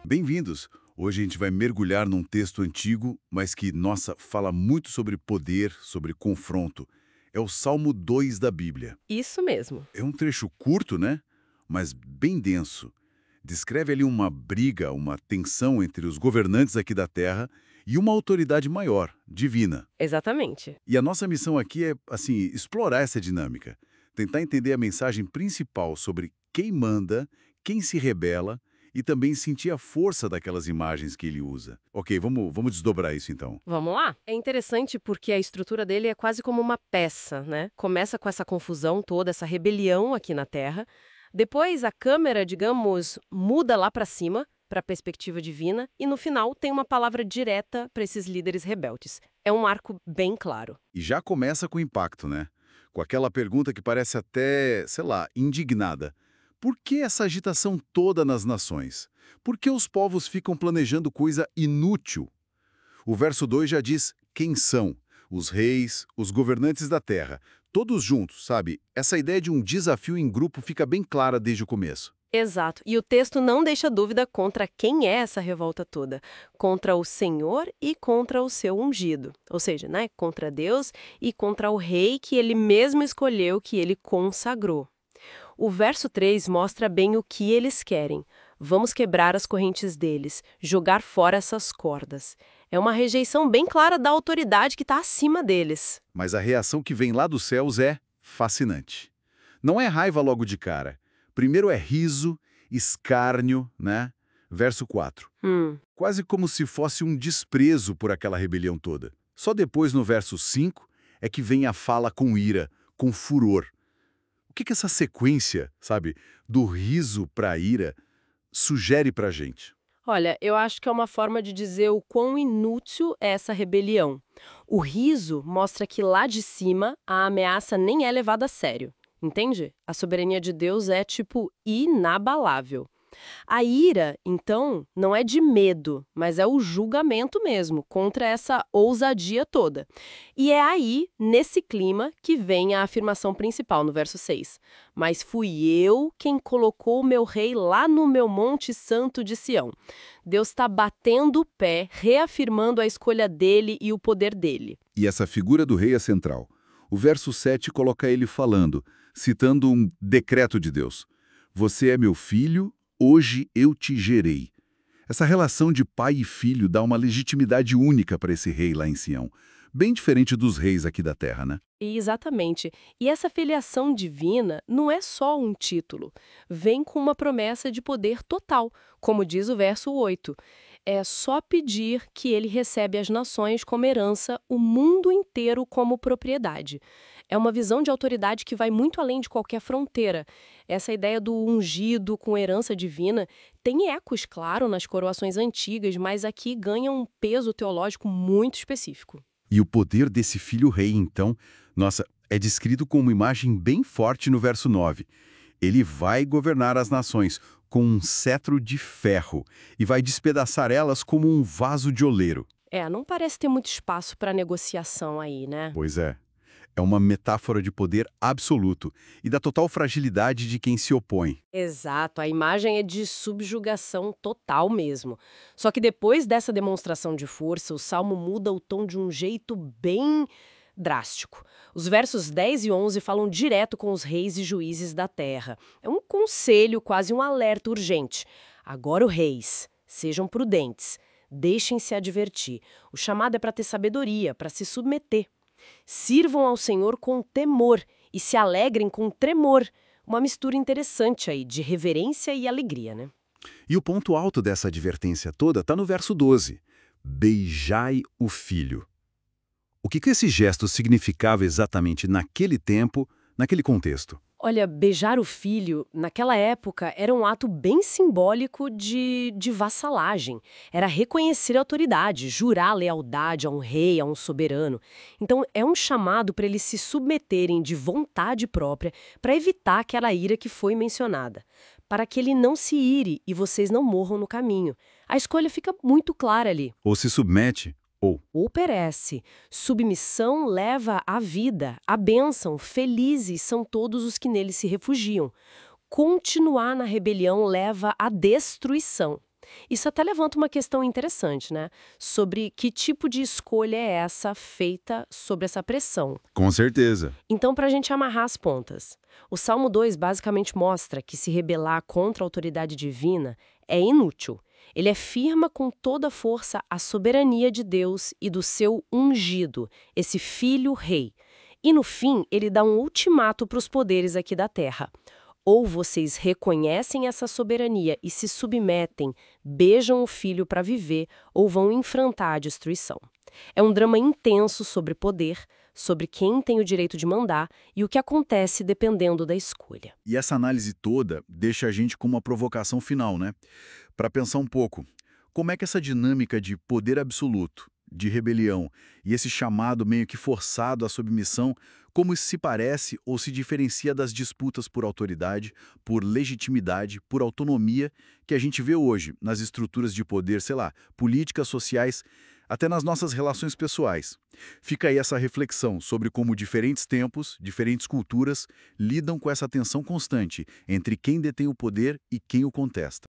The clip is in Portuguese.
Bem-vindos! Hoje a gente vai mergulhar num texto antigo, mas que, nossa, fala muito sobre poder, sobre confronto. É o Salmo 2 da Bíblia. Isso mesmo. É um trecho curto, né? Mas bem denso. Descreve ali uma briga, uma tensão entre os governantes aqui da Terra e uma autoridade maior, divina. Exatamente. E a nossa missão aqui é, assim, explorar essa dinâmica. Tentar entender a mensagem principal sobre quem manda, quem se rebela e também sentir a força daquelas imagens que ele usa. Ok, vamos desdobrar isso então. Vamos lá? É interessante porque a estrutura dele é quase como uma peça, né? Começa com essa confusão toda, essa rebelião aqui na Terra. Depois a câmera, digamos, muda lá para cima, para a perspectiva divina, e no final tem uma palavra direta para esses líderes rebeldes. É um arco bem claro. E já começa com impacto, né? Com aquela pergunta que parece até, sei lá, indignada. Por que essa agitação toda nas nações? Por que os povos ficam planejando coisa inútil? O verso 2 já diz quem são: os reis, os governantes da terra, todos juntos, sabe? Essa ideia de um desafio em grupo fica bem clara desde o começo. Exato. E o texto não deixa dúvida contra quem é essa revolta toda. Contra o Senhor e contra o seu ungido. Ou seja, né, contra Deus e contra o rei que ele mesmo escolheu, que ele consagrou. O verso 3 mostra bem o que eles querem. Vamos quebrar as correntes deles, jogar fora essas cordas. É uma rejeição bem clara da autoridade que está acima deles. Mas a reação que vem lá dos céus é fascinante. Não é raiva logo de cara. Primeiro é riso, escárnio, né? Verso 4. Quase como se fosse um desprezo por aquela rebelião toda. Só depois, no verso 5, é que vem a fala com ira, com furor. O que essa sequência, sabe, do riso para a ira, sugere pra gente? Olha, eu acho que é uma forma de dizer o quão inútil é essa rebelião. O riso mostra que lá de cima a ameaça nem é levada a sério. Entende? A soberania de Deus é, tipo, inabalável. A ira, então, não é de medo, mas é o julgamento mesmo, contra essa ousadia toda. E é aí, nesse clima, que vem a afirmação principal no verso 6. Mas fui eu quem colocou o meu rei lá no meu monte santo de Sião. Deus está batendo o pé, reafirmando a escolha dele e o poder dele. E essa figura do rei é central. O verso 7 coloca ele falando, citando um decreto de Deus. Você é meu filho, hoje eu te gerei. Essa relação de pai e filho dá uma legitimidade única para esse rei lá em Sião. Bem diferente dos reis aqui da terra, né? Exatamente. E essa filiação divina não é só um título. Vem com uma promessa de poder total, como diz o verso 8. É só pedir que ele recebe as nações como herança, o mundo inteiro como propriedade. É uma visão de autoridade que vai muito além de qualquer fronteira. Essa ideia do ungido com herança divina tem ecos, claro, nas coroações antigas, mas aqui ganha um peso teológico muito específico. E o poder desse filho rei, então, nossa, é descrito com uma imagem bem forte no verso 9. Ele vai governar as nações com um cetro de ferro e vai despedaçar elas como um vaso de oleiro. Não parece ter muito espaço para negociação aí, né? Pois é. É uma metáfora de poder absoluto e da total fragilidade de quem se opõe. Exato, a imagem é de subjugação total mesmo. Só que depois dessa demonstração de força, o salmo muda o tom de um jeito bem drástico. Os versos 10 e 11 falam direto com os reis e juízes da terra. É um conselho, quase um alerta urgente. Agora, os reis, sejam prudentes, deixem-se advertir. O chamado é para ter sabedoria, para se submeter. Sirvam ao Senhor com temor e se alegrem com tremor. Uma mistura interessante aí, de reverência e alegria, né? E o ponto alto dessa advertência toda está no verso 12. Beijai o filho. O que esse gesto significava exatamente naquele tempo, naquele contexto? Olha, beijar o filho, naquela época, era um ato bem simbólico de vassalagem. Era reconhecer a autoridade, jurar lealdade a um rei, a um soberano. Então, é um chamado para eles se submeterem de vontade própria para evitar aquela ira que foi mencionada. Para que ele não se ire e vocês não morram no caminho. A escolha fica muito clara ali. Ou se submete, Ou perece. Submissão leva à vida, à bênção, felizes são todos os que nele se refugiam. Continuar na rebelião leva à destruição. Isso até levanta uma questão interessante, né? Sobre que tipo de escolha é essa feita sob essa pressão. Com certeza. Então, para a gente amarrar as pontas, o Salmo 2 basicamente mostra que se rebelar contra a autoridade divina é inútil. Ele afirma com toda a força a soberania de Deus e do seu ungido, esse filho rei. E no fim, ele dá um ultimato para os poderes aqui da terra. Ou vocês reconhecem essa soberania e se submetem, beijam o filho para viver, ou vão enfrentar a destruição. É um drama intenso sobre poder, sobre quem tem o direito de mandar e o que acontece dependendo da escolha. E essa análise toda deixa a gente com uma provocação final, né? Para pensar um pouco, como é que essa dinâmica de poder absoluto, de rebelião e esse chamado meio que forçado à submissão, como isso se parece ou se diferencia das disputas por autoridade, por legitimidade, por autonomia que a gente vê hoje nas estruturas de poder, sei lá, políticas, sociais, até nas nossas relações pessoais. Fica aí essa reflexão sobre como diferentes tempos, diferentes culturas lidam com essa tensão constante entre quem detém o poder e quem o contesta.